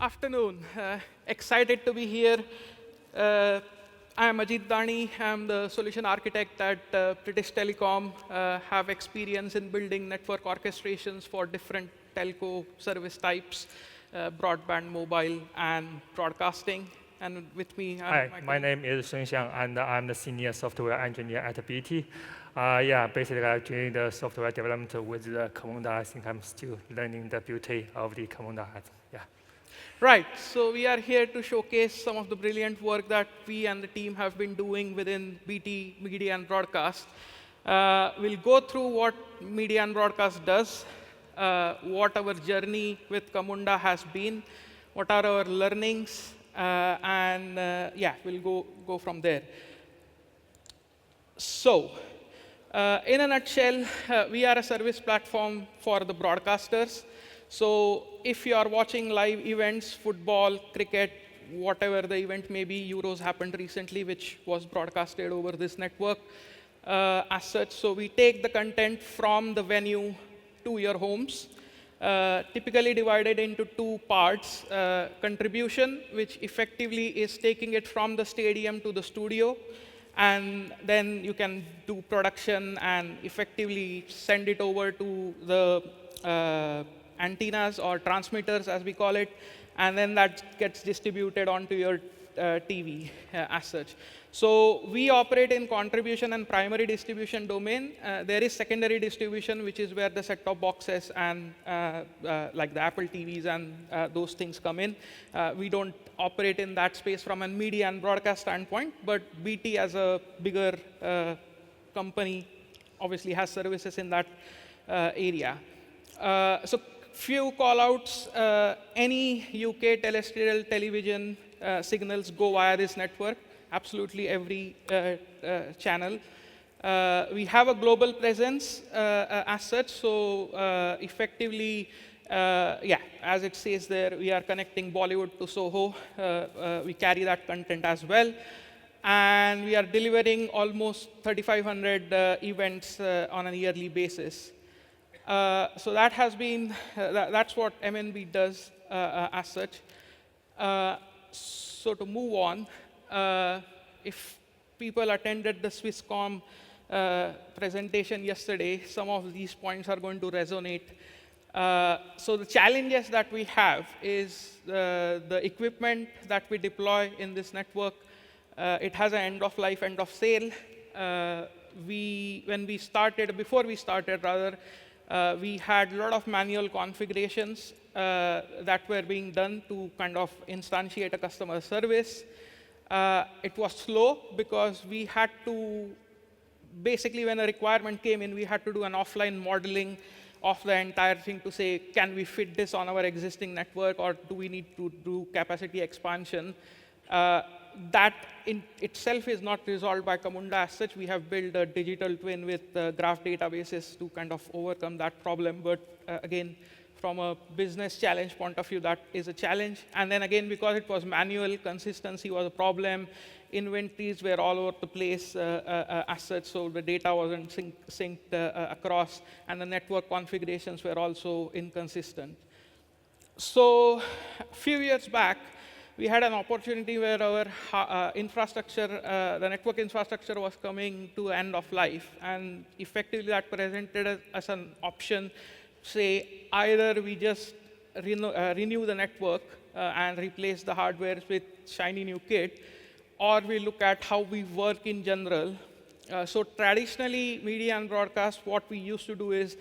Afternoon. Excited to be here. I am Ajit Dani. I'm the solution architect at British Telecom. Have experience in building network orchestrations for different telco service types, broadband, mobile, and broadcasting. And with me, Hi, my name is Sheng Xiang, and I'm the senior software engineer at BT. Yeah, basically I'm doing the software development with the Camunda. I think I'm still learning the beauty of the Camunda. Yeah. Right. So we are here to showcase some of the brilliant work that we and the team have been doing within BT Media and Broadcast. We'll go through what Media and Broadcast does, what our journey with Camunda has been, what are our learnings, and yeah, we'll go from there. So, in a nutshell, we are a service platform for the broadcasters. So if you are watching live events, football, cricket, whatever the event may be, Euros happened recently, which was broadcasted over this network as such. So we take the content from the venue to your homes, typically divided into two parts. Contribution, which effectively is taking it from the stadium to the studio, and then you can do production and effectively send it over to the antennas or transmitters, as we call it, and then that gets distributed onto your TV as such. So we operate in contribution and primary distribution domain. There is secondary distribution, which is where the set-top boxes and like the Apple TVs and those things come in. We don't operate in that space from a media and broadcast standpoint, but BT as a bigger company obviously has services in that area. So few call-outs. Any UK terrestrial television signals go via this network, absolutely every channel. We have a global presence as such, so effectively, yeah, as it says there, we are connecting Bollywood to Soho. We carry that content as well. And we are delivering almost 3,500 events on a yearly basis. So that has been, that's what MNB does as such. So to move on, if people attended the Swisscom presentation yesterday, some of these points are going to resonate. So the challenges that we have is the equipment that we deploy in this network. It has an end of life, end of sale. Before we started, rather, we had a lot of manual configurations that were being done to kind of instantiate a customer service. It was slow because we had to, basically when a requirement came in, we had to do an offline modeling of the entire thing to say, can we fit this on our existing network, or do we need to do capacity expansion? That in itself is not resolved by Camunda as such. We have built a digital twin with graph databases to kind of overcome that problem. But again, from a business challenge point of view, that is a challenge. And then again, because it was manual, consistency was a problem. Inventories were all over the place as such, so the data wasn't synced across, and the network configurations were also inconsistent. So a few years back, we had an opportunity where our infrastructure, the network infrastructure was coming to end of life. And effectively, that presented as an option, say, either we just renew the network and replace the hardware with shiny new kit, or we look at how we work in general. So traditionally, media and broadcast, what we used to do is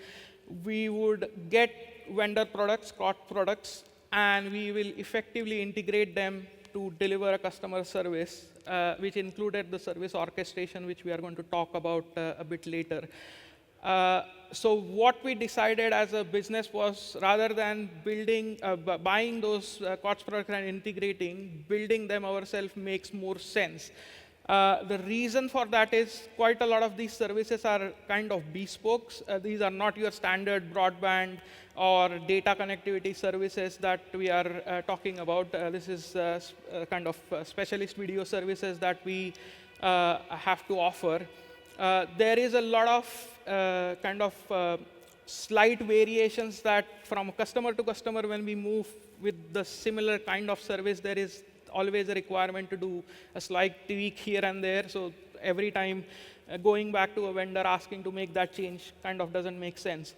we would get vendor products, COT products, and we will effectively integrate them to deliver a customer service, which included the service orchestration, which we are going to talk about a bit later. So what we decided as a business was, rather than buying those COTS products and integrating, building them ourselves makes more sense. The reason for that is quite a lot of these services are kind of bespoke. These are not your standard broadband or data connectivity services that we are talking about. This is kind of specialist video services that we have to offer. There is a lot of kind of slight variations that from customer to customer, when we move with the similar kind of service, there is always a requirement to do a slight tweak here and there. So every time going back to a vendor asking to make that change kind of doesn't make sense.